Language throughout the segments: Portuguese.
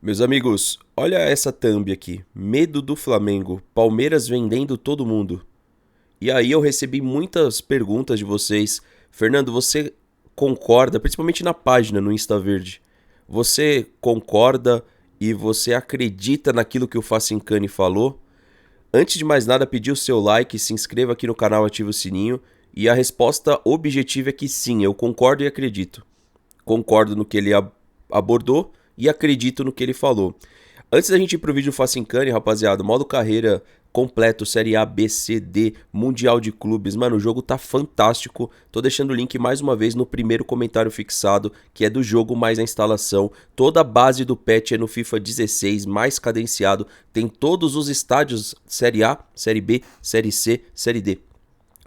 Meus amigos, olha essa thumb aqui. Medo do Flamengo. Palmeiras vendendo todo mundo. E aí eu recebi muitas perguntas de vocês. Fernando, você concorda, principalmente na página no Insta Verde, você concorda e você acredita naquilo que o Facincani falou? Antes de mais nada, pedir o seu like, se inscreva aqui no canal, ative o sininho. E a resposta objetiva é que sim, eu concordo e acredito. Concordo no que ele abordou e acredito no que ele falou. Antes da gente ir pro vídeo Facincani, rapaziada, modo carreira completo, Série A, B, C, D, Mundial de Clubes. Mano, o jogo tá fantástico. Tô deixando o link mais uma vez no primeiro comentário fixado, que é do jogo mais a instalação. Toda a base do patch é no FIFA 16, mais cadenciado. Tem todos os estádios Série A, Série B, Série C, Série D.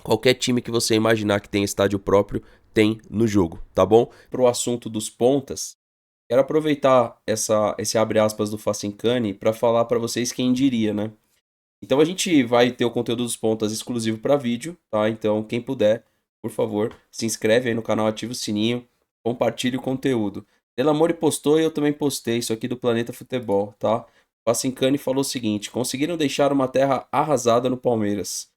Qualquer time que você imaginar que tem estádio próprio, tem no jogo, tá bom? Pro assunto dos pontas, quero aproveitar esse abre aspas do Facincani para falar para vocês quem diria, né? Então a gente vai ter o conteúdo dos pontas exclusivo para vídeo, tá? Então quem puder, por favor, se inscreve aí no canal, ativa o sininho, compartilhe o conteúdo. Delamore postou e eu também postei isso aqui do Planeta Futebol, tá? O Facincani falou o seguinte: conseguiram deixar uma terra arrasada no Palmeiras.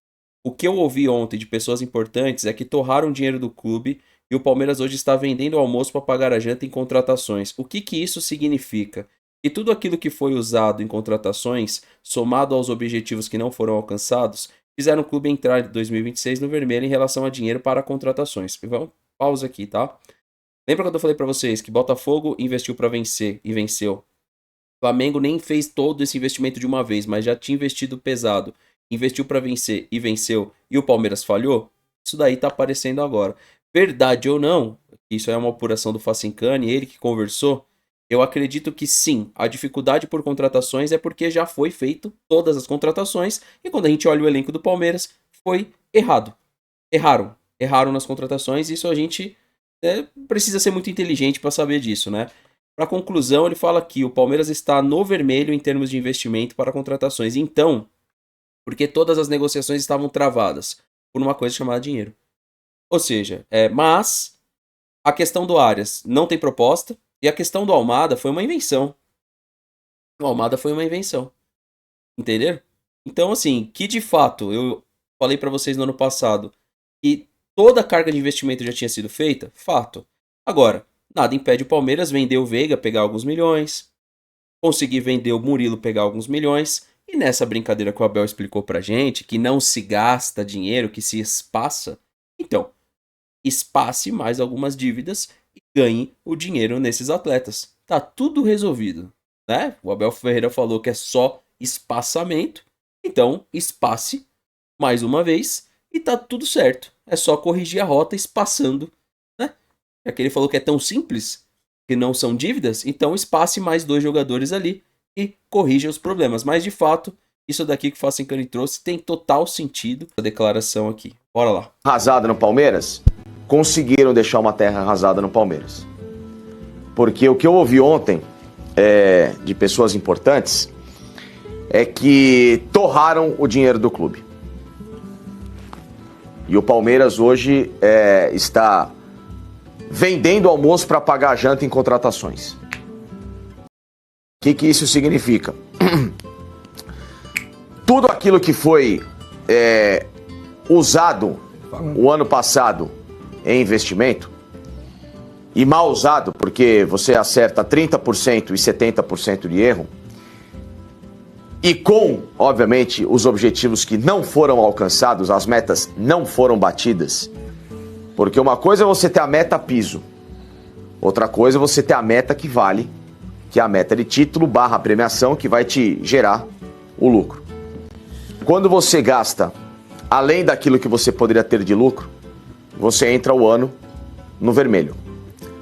O que eu ouvi ontem de pessoas importantes é que torraram dinheiro do clube e o Palmeiras hoje está vendendo o almoço para pagar a janta em contratações. O que isso significa? Que tudo aquilo que foi usado em contratações, somado aos objetivos que não foram alcançados, fizeram o clube entrar em 2026 no vermelho em relação a dinheiro para contratações. Vamos, pausa aqui, tá? Lembra quando eu falei para vocês que Botafogo investiu para vencer e venceu? Flamengo nem fez todo esse investimento de uma vez, mas já tinha investido pesado. Investiu para vencer e venceu, e o Palmeiras falhou? Isso daí tá aparecendo agora. Verdade ou não, isso é uma apuração do Facincani, ele que conversou, eu acredito que sim, a dificuldade por contratações é porque já foi feito todas as contratações, e quando a gente olha o elenco do Palmeiras, foi errado. Erraram nas contratações, e isso a gente precisa ser muito inteligente para saber disso, né? Para conclusão, ele fala que o Palmeiras está no vermelho em termos de investimento para contratações. Então, porque todas as negociações estavam travadas por uma coisa chamada dinheiro. Ou seja, mas a questão do Arias não tem proposta e a questão do Almada foi uma invenção. O Almada foi uma invenção. Entenderam? Então, assim, que de fato, eu falei para vocês no ano passado que toda a carga de investimento já tinha sido feita, fato. Agora, nada impede o Palmeiras vender o Veiga, pegar alguns milhões, conseguir vender o Murilo, pegar alguns milhões, e nessa brincadeira que o Abel explicou pra gente, que não se gasta dinheiro, que se espaça, então, espace mais algumas dívidas e ganhe o dinheiro nesses atletas. Tá tudo resolvido, né? O Abel Ferreira falou que é só espaçamento, então espace mais uma vez e tá tudo certo. É só corrigir a rota espaçando, né? Já que ele falou que é tão simples, que não são dívidas, então espace mais dois jogadores ali e corrija os problemas. Mas de fato, isso daqui que o Facincani trouxe tem total sentido a declaração aqui. Bora lá. Arrasada no Palmeiras, conseguiram deixar uma terra arrasada no Palmeiras. Porque o que eu ouvi ontem de pessoas importantes é que torraram o dinheiro do clube. E o Palmeiras hoje está vendendo almoço para pagar a janta em contratações. O que isso significa? Tudo aquilo que foi usado o ano passado em investimento, e mal usado, porque você acerta 30% e 70% de erro, e com, obviamente, os objetivos que não foram alcançados, as metas não foram batidas, porque uma coisa é você ter a meta piso, outra coisa é você ter a meta que vale, que é a meta de título / premiação, que vai te gerar o lucro. Quando você gasta além daquilo que você poderia ter de lucro, você entra o ano no vermelho.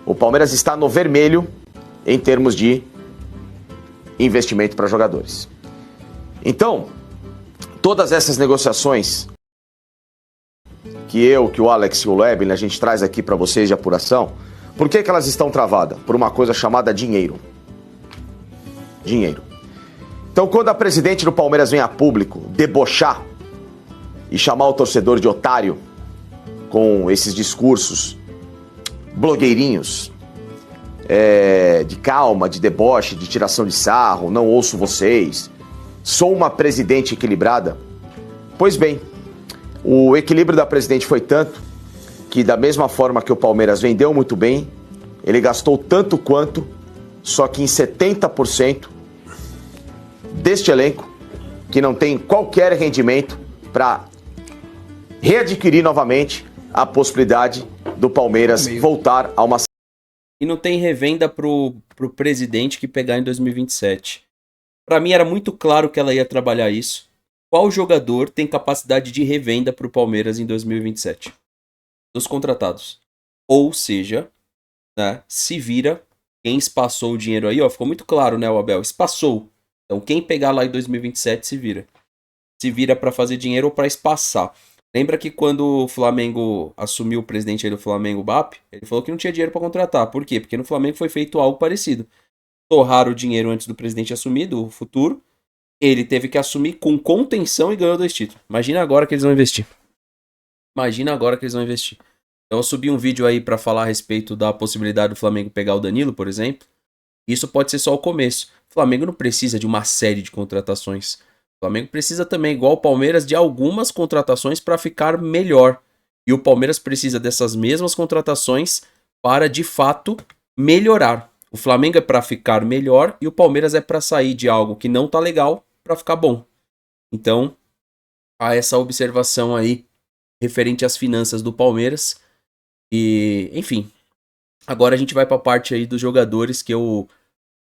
O Palmeiras está no vermelho em termos de investimento para jogadores. Então, todas essas negociações que o Alex e o Lebel, a gente traz aqui para vocês de apuração, por que elas estão travadas? Por uma coisa chamada dinheiro. Dinheiro. Então, quando a presidente do Palmeiras vem a público debochar e chamar o torcedor de otário com esses discursos blogueirinhos, de calma, de deboche, de tiração de sarro, não ouço vocês, sou uma presidente equilibrada? Pois bem, o equilíbrio da presidente foi tanto que, da mesma forma que o Palmeiras vendeu muito bem, ele gastou tanto quanto, só que em 70% deste elenco, que não tem qualquer rendimento para readquirir novamente a possibilidade do Palmeiras voltar a uma... E não tem revenda pro presidente que pegar em 2027. Para mim era muito claro que ela ia trabalhar isso. Qual jogador tem capacidade de revenda pro Palmeiras em 2027? Dos contratados. Ou seja, né, se vira, quem espaçou o dinheiro aí, ó, ficou muito claro, né, o Abel? Espaçou. Então quem pegar lá em 2027 se vira. Se vira para fazer dinheiro ou para espaçar. Lembra que quando o Flamengo assumiu o presidente aí do Flamengo, o BAP, ele falou que não tinha dinheiro para contratar. Por quê? Porque no Flamengo foi feito algo parecido. Torraram o dinheiro antes do presidente assumir, do futuro. Ele teve que assumir com contenção e ganhou 2 títulos. Imagina agora que eles vão investir. Então eu subi um vídeo aí para falar a respeito da possibilidade do Flamengo pegar o Danilo, por exemplo. Isso pode ser só o começo. O Flamengo não precisa de uma série de contratações. O Flamengo precisa também, igual o Palmeiras, de algumas contratações para ficar melhor. E o Palmeiras precisa dessas mesmas contratações para, de fato, melhorar. O Flamengo é para ficar melhor e o Palmeiras é para sair de algo que não tá legal para ficar bom. Então, há essa observação aí referente às finanças do Palmeiras. E, enfim, agora a gente vai para a parte aí dos jogadores que eu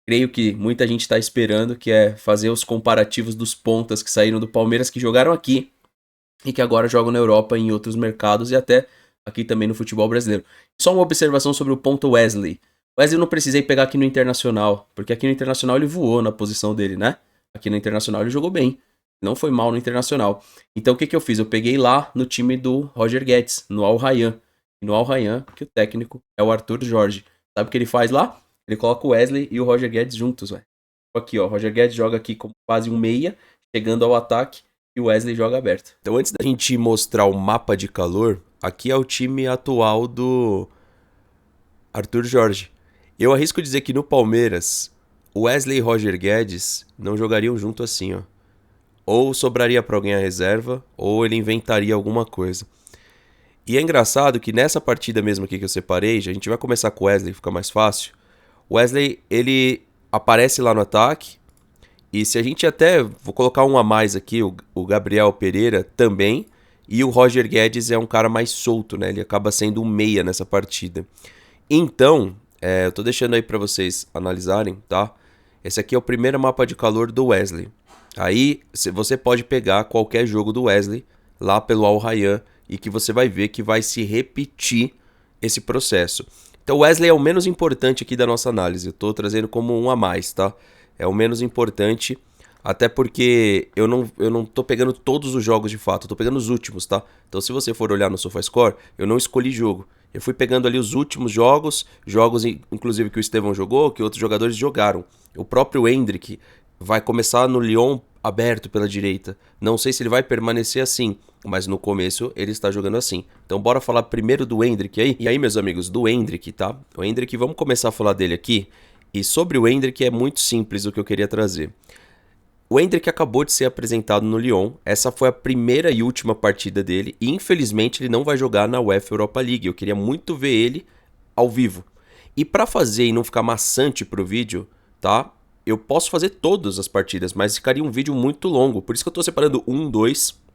creio que muita gente está esperando, que é fazer os comparativos dos pontas que saíram do Palmeiras, que jogaram aqui e que agora jogam na Europa, em outros mercados e até aqui também no futebol brasileiro. Só uma observação sobre o ponto Wesley. Wesley eu não precisei pegar aqui no Internacional, porque aqui no Internacional ele voou na posição dele, né? Aqui no Internacional ele jogou bem, não foi mal no Internacional. Então o que eu fiz? Eu peguei lá no time do Roger Guedes, no Al Rayyan. E no Al Rayyan, que o técnico é o Arthur Jorge. Sabe o que ele faz lá? Ele coloca o Wesley e o Roger Guedes juntos, velho. Aqui, ó. O Roger Guedes joga aqui como quase um meia, chegando ao ataque, e o Wesley joga aberto. Então, antes da gente mostrar o mapa de calor, aqui é o time atual do Arthur Jorge. Eu arrisco dizer que no Palmeiras, o Wesley e Roger Guedes não jogariam junto assim, ó. Ou sobraria pra alguém a reserva, ou ele inventaria alguma coisa. E é engraçado que nessa partida mesmo aqui que eu separei, a gente vai começar com o Wesley, fica mais fácil. O Wesley, ele aparece lá no ataque. E se a gente até... Vou colocar um a mais aqui, o Gabriel Pereira também. E o Roger Guedes é um cara mais solto, né? Ele acaba sendo um meia nessa partida. Então, eu tô deixando aí pra vocês analisarem, tá? Esse aqui é o primeiro mapa de calor do Wesley. Aí você pode pegar qualquer jogo do Wesley lá pelo Al Rayyan e que você vai ver que vai se repetir esse processo. Então o Wesley é o menos importante aqui da nossa análise. Eu tô trazendo como um a mais, tá? É o menos importante, até porque eu não tô pegando todos os jogos de fato, eu tô pegando os últimos, tá? Então se você for olhar no SofaScore, eu não escolhi jogo. Eu fui pegando ali os últimos jogos inclusive que o Estevão jogou, que outros jogadores jogaram. O próprio Endrick vai começar no Lyon aberto pela direita. Não sei se ele vai permanecer assim, mas no começo ele está jogando assim. Então bora falar primeiro do Endrick aí. E aí, meus amigos, do Endrick, tá? O Endrick, vamos começar a falar dele aqui. E sobre o Endrick é muito simples o que eu queria trazer. O Endrick acabou de ser apresentado no Lyon. Essa foi a primeira e última partida dele. E infelizmente ele não vai jogar na UEFA Europa League. Eu queria muito ver ele ao vivo. E para fazer e não ficar maçante pro vídeo, tá? Eu posso fazer todas as partidas, mas ficaria um vídeo muito longo. Por isso que eu tô separando 1, 2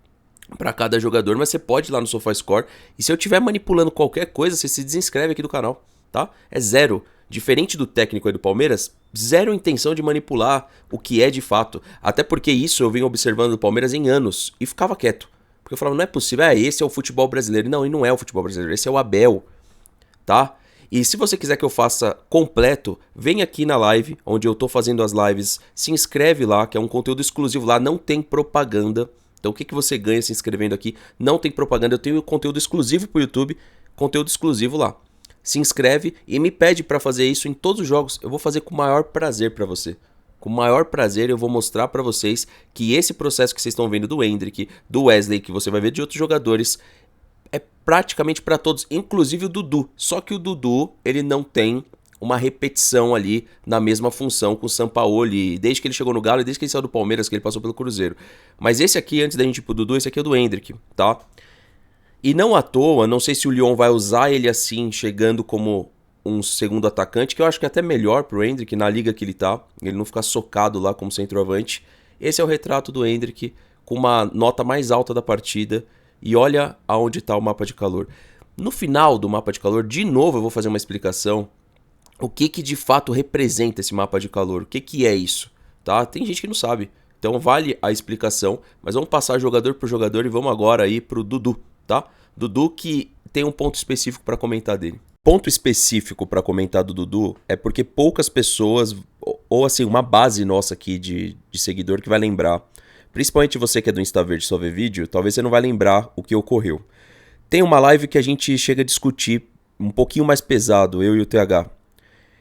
para cada jogador, mas você pode ir lá no SofaScore. E se eu estiver manipulando qualquer coisa, você se desinscreve aqui do canal, tá? É zero. Diferente do técnico aí do Palmeiras, zero intenção de manipular o que é de fato. Até porque isso eu venho observando do Palmeiras em anos e ficava quieto. Porque eu falava, não é possível, esse é o futebol brasileiro. Não, e não é o futebol brasileiro, esse é o Abel, tá? E se você quiser que eu faça completo, vem aqui na live, onde eu tô fazendo as lives, se inscreve lá, que é um conteúdo exclusivo lá, não tem propaganda. Então o que você ganha se inscrevendo aqui? Não tem propaganda, eu tenho conteúdo exclusivo pro YouTube, conteúdo exclusivo lá. Se inscreve e me pede para fazer isso em todos os jogos, eu vou fazer com o maior prazer para você. Com o maior prazer eu vou mostrar para vocês que esse processo que vocês estão vendo do Endrick, do Wesley, que você vai ver de outros jogadores, é praticamente para todos, inclusive o Dudu. Só que o Dudu, ele não tem uma repetição ali na mesma função com o Sampaoli, desde que ele chegou no Galo e desde que ele saiu do Palmeiras, que ele passou pelo Cruzeiro. Mas esse aqui, antes da gente ir pro Dudu, esse aqui é do Endrick, tá? E não à toa, não sei se o Lyon vai usar ele assim, chegando como um segundo atacante, que eu acho que é até melhor pro Endrick na liga que ele tá, ele não ficar socado lá como centroavante. Esse é o retrato do Endrick com uma nota mais alta da partida e olha aonde tá o mapa de calor. No final do mapa de calor, de novo eu vou fazer uma explicação o que de fato representa esse mapa de calor, o que é isso, tá? Tem gente que não sabe, então vale a explicação, mas vamos passar jogador por jogador e vamos agora aí pro Dudu, tá? Dudu que tem um ponto específico para comentar dele. Ponto específico para comentar do Dudu é porque poucas pessoas, ou assim, uma base nossa aqui de seguidor que vai lembrar, principalmente você que é do InstaVerde só vê vídeo, talvez você não vai lembrar o que ocorreu. Tem uma live que a gente chega a discutir um pouquinho mais pesado, eu e o TH,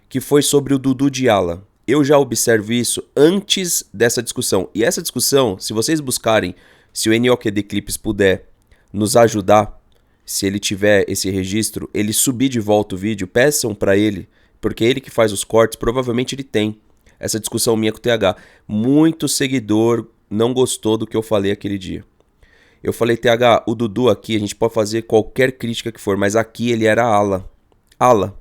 que foi sobre o Dudu de ala. Eu já observo isso antes dessa discussão. E essa discussão, se vocês buscarem, se o NOKD Clips puder nos ajudar, se ele tiver esse registro, ele subir de volta o vídeo, peçam pra ele, porque ele que faz os cortes, provavelmente ele tem essa discussão minha com o TH. Muito seguidor não gostou do que eu falei aquele dia. Eu falei, TH, o Dudu aqui, a gente pode fazer qualquer crítica que for, mas aqui ele era ala. Ala.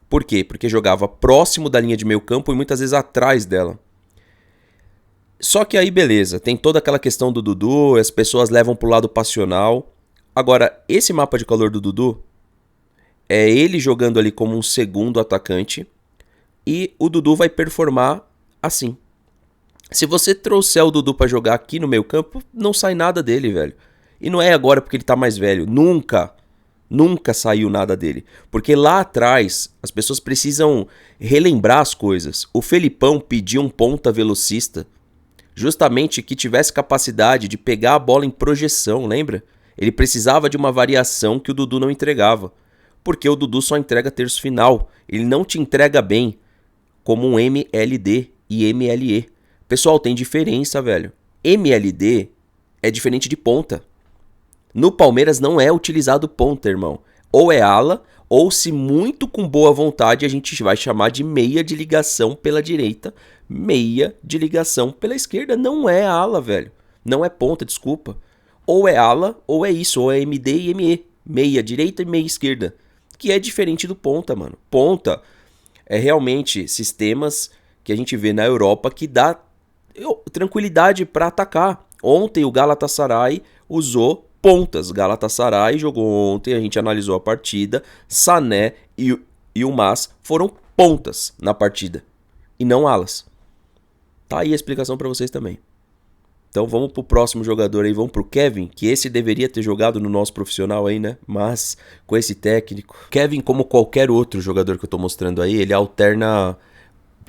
Por quê? Porque jogava próximo da linha de meio campo e muitas vezes atrás dela. Só que aí beleza, tem toda aquela questão do Dudu, as pessoas levam pro lado passional. Agora, esse mapa de calor do Dudu é ele jogando ali como um segundo atacante e o Dudu vai performar assim. Se você trouxer o Dudu pra jogar aqui no meio campo, não sai nada dele, velho. E não é agora porque ele tá mais velho, nunca saiu nada dele. Porque lá atrás, as pessoas precisam relembrar as coisas. O Felipão pediu um ponta velocista, justamente que tivesse capacidade de pegar a bola em projeção, lembra? Ele precisava de uma variação que o Dudu não entregava. Porque o Dudu só entrega terço final. Ele não te entrega bem como um MLD e MLE. Pessoal, tem diferença, velho. MLD é diferente de ponta. No Palmeiras não é utilizado ponta, irmão. Ou é ala, ou se muito com boa vontade a gente vai chamar de meia de ligação pela direita, meia de ligação pela esquerda. Não é ala, velho. Não é ponta, desculpa. Ou é ala, ou é isso, ou é MD e ME. Meia direita e meia esquerda. Que é diferente do ponta, mano. Ponta é realmente sistemas que a gente vê na Europa que dá tranquilidade para atacar. Ontem o Galatasaray usou pontas. Galatasaray jogou ontem, a gente analisou a partida. Sané e o Mas foram pontas na partida e não alas. Tá aí a explicação para vocês também. Então vamos pro próximo jogador aí, vamos pro Kevin, que esse deveria ter jogado no nosso profissional aí, né? Mas com esse técnico. Kevin, como qualquer outro jogador que eu tô mostrando aí, ele alterna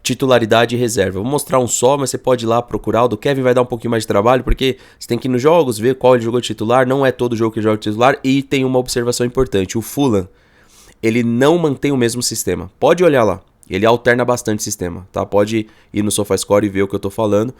titularidade e reserva. Vou mostrar um só, mas você pode ir lá procurar. O do Kevin vai dar um pouquinho mais de trabalho, porque você tem que ir nos jogos, ver qual ele jogou titular. Não é todo jogo que ele joga titular. E tem uma observação importante. O Fulham, ele não mantém o mesmo sistema. Pode olhar lá. Ele alterna bastante sistema, tá? Pode ir no SofaScore e ver o que eu tô falando.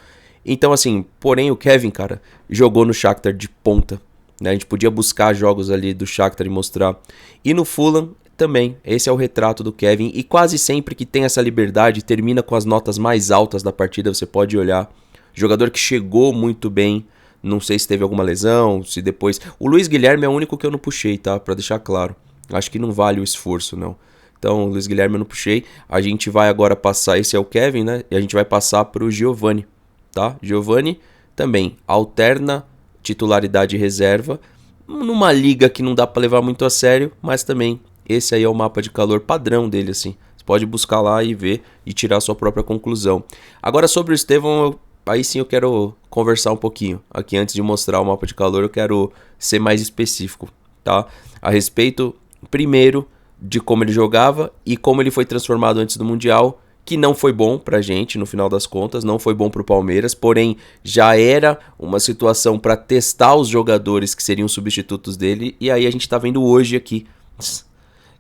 Então, assim, porém o Kevin, cara, jogou no Shakhtar de ponta, né? A gente podia buscar jogos ali do Shakhtar e mostrar. E no Fulham também, esse é o retrato do Kevin. E quase sempre que tem essa liberdade, termina com as notas mais altas da partida, você pode olhar. Jogador que chegou muito bem, não sei se teve alguma lesão, se depois... O Luiz Guilherme é o único que eu não puxei, tá? Pra deixar claro. Acho que não vale o esforço, não. Então, o Luiz Guilherme eu não puxei. A gente vai agora passar, esse é o Kevin, né? E a gente vai passar pro Giovani. Tá? Giovani também alterna titularidade e reserva numa liga que não dá pra levar muito a sério, mas também esse aí é o mapa de calor padrão dele, assim. Você pode buscar lá e ver e tirar a sua própria conclusão. Agora sobre o Estevão, aí sim eu quero conversar um pouquinho. Aqui antes de mostrar o mapa de calor, eu quero ser mais específico, tá? A respeito, primeiro, de como ele jogava e como ele foi transformado antes do Mundial, que não foi bom pra gente no final das contas, não foi bom pro Palmeiras, porém já era uma situação pra testar os jogadores que seriam substitutos dele, e aí a gente tá vendo hoje aqui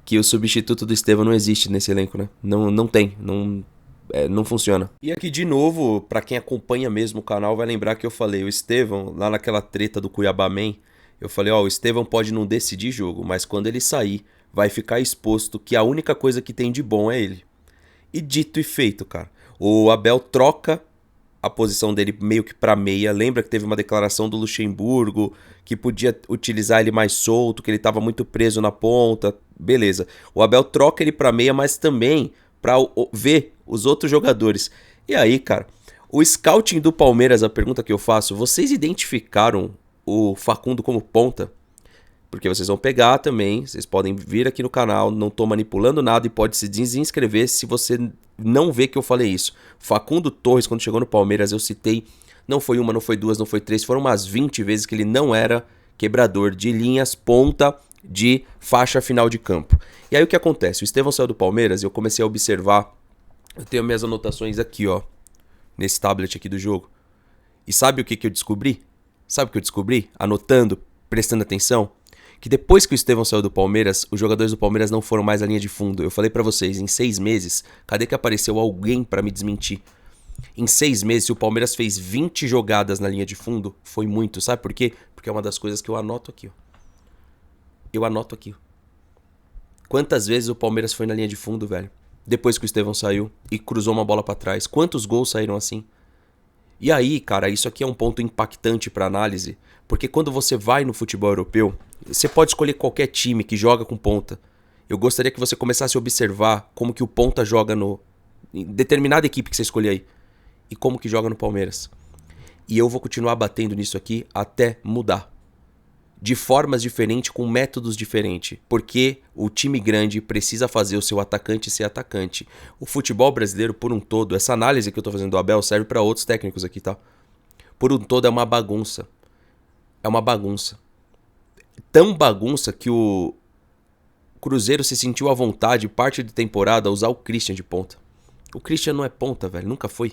que o substituto do Estevão não existe nesse elenco, né? Não tem, não funciona. E aqui de novo, pra quem acompanha mesmo o canal, vai lembrar que eu falei, o Estevão, lá naquela treta do Cuiabá Man, eu falei, ó, o Estevão pode não decidir jogo, mas quando ele sair, vai ficar exposto que a única coisa que tem de bom é ele. E dito e feito, cara. O Abel troca a posição dele meio que pra meia. Lembra que teve uma declaração do Luxemburgo que podia utilizar ele mais solto, que ele tava muito preso na ponta. Beleza. O Abel troca ele pra meia, mas também pra ver os outros jogadores. E aí, cara, o scouting do Palmeiras, a pergunta que eu faço, vocês identificaram o Facundo como ponta? Porque vocês vão pegar também, vocês podem vir aqui no canal, não tô manipulando nada e pode se desinscrever se você não vê que eu falei isso. Facundo Torres, quando chegou no Palmeiras, eu citei, não foi uma, não foi duas, não foi três, foram umas 20 vezes que ele não era quebrador de linhas, ponta de faixa final de campo. E aí o que acontece? O Estevão saiu do Palmeiras e eu comecei a observar, eu tenho minhas anotações aqui, ó, nesse tablet aqui do jogo. E sabe o que eu descobri? Sabe o que eu descobri? Anotando, prestando atenção? Que depois que o Estevão saiu do Palmeiras, os jogadores do Palmeiras não foram mais à linha de fundo. Eu falei pra vocês, em 6 meses, cadê que apareceu alguém pra me desmentir? Em 6 meses, se o Palmeiras fez 20 jogadas na linha de fundo, foi muito. Sabe por quê? Porque é uma das coisas que eu anoto aqui, ó. Eu anoto aqui, ó. Quantas vezes o Palmeiras foi na linha de fundo, velho? Depois que o Estevão saiu e cruzou uma bola pra trás. Quantos gols saíram assim? E aí, cara, isso aqui é um ponto impactante pra análise, porque quando você vai no futebol europeu, você pode escolher qualquer time que joga com ponta. Eu gostaria que você começasse a observar como que o ponta joga em determinada equipe que você escolher aí, e como que joga no Palmeiras. E eu vou continuar batendo nisso aqui até mudar. De formas diferentes, com métodos diferentes. Porque o time grande precisa fazer o seu atacante ser atacante. O futebol brasileiro, por um todo, essa análise que eu tô fazendo do Abel serve para outros técnicos aqui, tá? Por um todo é uma bagunça. É uma bagunça. Tão bagunça que o Cruzeiro se sentiu à vontade, parte de temporada, a usar o Christian de ponta. O Christian não é ponta, velho. Nunca foi.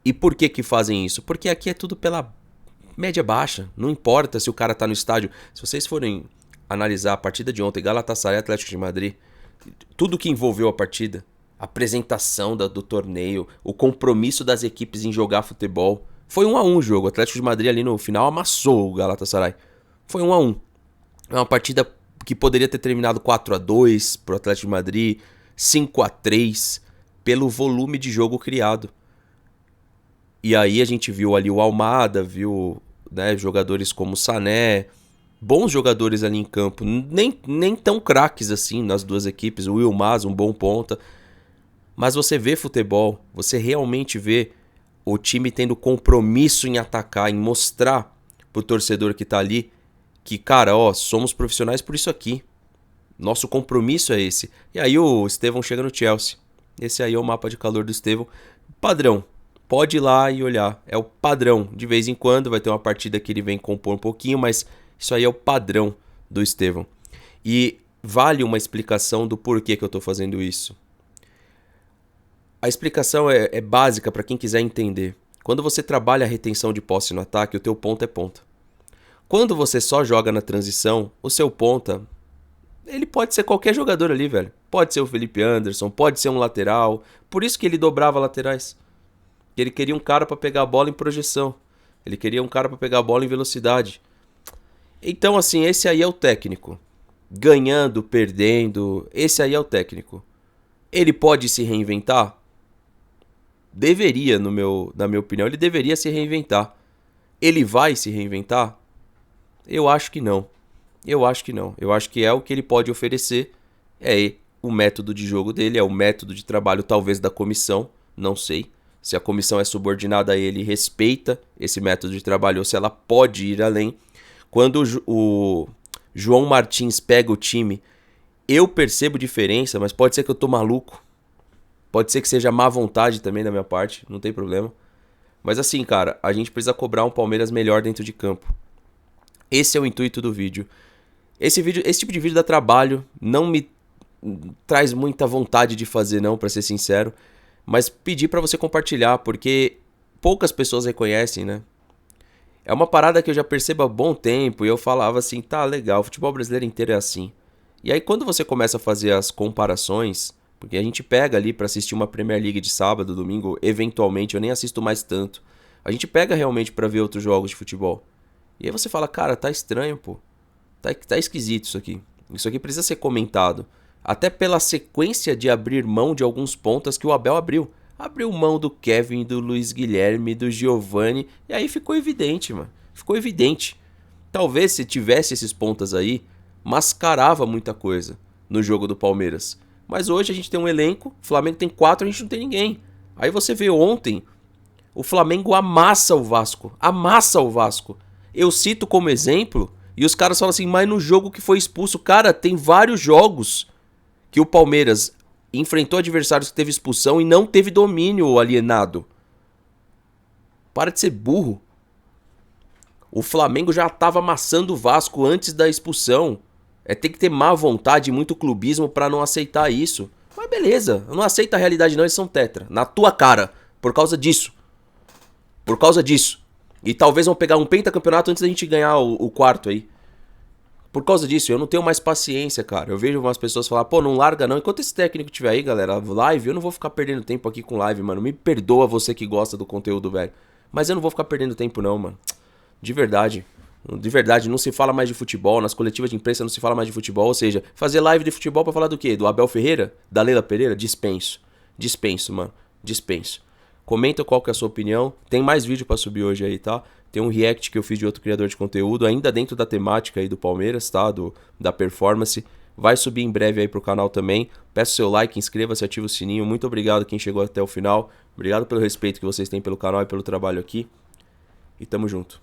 E por que fazem isso? Porque aqui é tudo pela média baixa. Não importa se o cara tá no estádio. Se vocês forem analisar a partida de ontem, Galatasaray, Atlético de Madrid, tudo que envolveu a partida, a apresentação do torneio, o compromisso das equipes em jogar futebol, foi 1-1 o jogo. O Atlético de Madrid ali no final amassou o Galatasaray. Foi 1-1. É uma partida que poderia ter terminado 4-2 pro Atlético de Madrid, 5-3, pelo volume de jogo criado. E aí a gente viu ali o Almada, viu, né, jogadores como o Sané, bons jogadores ali em campo, nem tão craques assim nas duas equipes, o Wilmaz, um bom ponta. Mas você vê futebol, você realmente vê o time tendo compromisso em atacar, em mostrar pro torcedor que tá ali que, cara, ó, somos profissionais por isso aqui. Nosso compromisso é esse. E aí o Estevão chega no Chelsea. Esse aí é o mapa de calor do Estevão. Padrão. Pode ir lá e olhar. É o padrão. De vez em quando vai ter uma partida que ele vem compor um pouquinho, mas isso aí é o padrão do Estevão. E vale uma explicação do porquê que eu tô fazendo isso. A explicação é básica para quem quiser entender. Quando você trabalha a retenção de posse no ataque, o teu ponta é ponta. Quando você só joga na transição, o seu ponta, ele pode ser qualquer jogador ali, velho. Pode ser o Felipe Anderson, pode ser um lateral. Por isso que ele dobrava laterais. Ele queria um cara para pegar a bola em projeção. Ele queria um cara para pegar a bola em velocidade. Então, assim, esse aí é o técnico. Ganhando, perdendo, esse aí é o técnico. Ele pode se reinventar? Deveria, na minha opinião, ele deveria se reinventar. Ele vai se reinventar? Eu acho que não. Eu acho que não. Eu acho que é o que ele pode oferecer. É o método de jogo dele, é o método de trabalho talvez da comissão, não sei. Se a comissão é subordinada a ele, respeita esse método de trabalho ou se ela pode ir além. Quando o João Martins pega o time, eu percebo diferença, mas pode ser que eu tô maluco. Pode ser que seja má vontade também da minha parte, não tem problema. Mas assim, cara, a gente precisa cobrar um Palmeiras melhor dentro de campo. Esse é o intuito do vídeo. Esse tipo de vídeo dá trabalho, não me traz muita vontade de fazer não, pra ser sincero. Mas pedir pra você compartilhar, porque poucas pessoas reconhecem, né? É uma parada que eu já percebo há bom tempo e eu falava assim, tá legal, o futebol brasileiro inteiro é assim. E aí quando você começa a fazer as comparações, porque a gente pega ali pra assistir uma Premier League de sábado, domingo, eventualmente, eu nem assisto mais tanto. A gente pega realmente pra ver outros jogos de futebol. E aí você fala, cara, tá estranho, pô. Tá esquisito isso aqui. Isso aqui precisa ser comentado. Até pela sequência de abrir mão de alguns pontas que o Abel abriu. Abriu mão do Kevin, do Luiz Guilherme, do Giovani. E aí ficou evidente, mano. Ficou evidente. Talvez se tivesse esses pontas aí, mascarava muita coisa no jogo do Palmeiras. Mas hoje a gente tem um elenco, o Flamengo tem 4, a gente não tem ninguém. Aí você vê ontem, o Flamengo amassa o Vasco. Amassa o Vasco. Eu cito como exemplo, e os caras falam assim, mas no jogo que foi expulso, cara, tem vários jogos que o Palmeiras enfrentou adversários que teve expulsão e não teve domínio alienado. Para de ser burro. O Flamengo já estava amassando o Vasco antes da expulsão. Tem que ter má vontade e muito clubismo para não aceitar isso. Mas beleza, não aceita a realidade não, eles são tetra. Na tua cara, por causa disso. Por causa disso. E talvez vão pegar um pentacampeonato antes da gente ganhar o quarto aí. Por causa disso, eu não tenho mais paciência, cara. Eu vejo umas pessoas falar, pô, não larga não. Enquanto esse técnico tiver aí, galera, live, eu não vou ficar perdendo tempo aqui com live, mano. Me perdoa você que gosta do conteúdo, velho. Mas eu não vou ficar perdendo tempo não, mano. De verdade, não se fala mais de futebol. Nas coletivas de imprensa não se fala mais de futebol. Ou seja, fazer live de futebol pra falar do quê? Do Abel Ferreira? Da Leila Pereira? Dispenso. Dispenso, mano. Dispenso. Comenta qual que é a sua opinião. Tem mais vídeo pra subir hoje aí, tá? Tem um react que eu fiz de outro criador de conteúdo, ainda dentro da temática aí do Palmeiras, tá? Da performance. Vai subir em breve aí pro canal também. Peço seu like, inscreva-se, ativa o sininho. Muito obrigado quem chegou até o final. Obrigado pelo respeito que vocês têm pelo canal e pelo trabalho aqui. E tamo junto.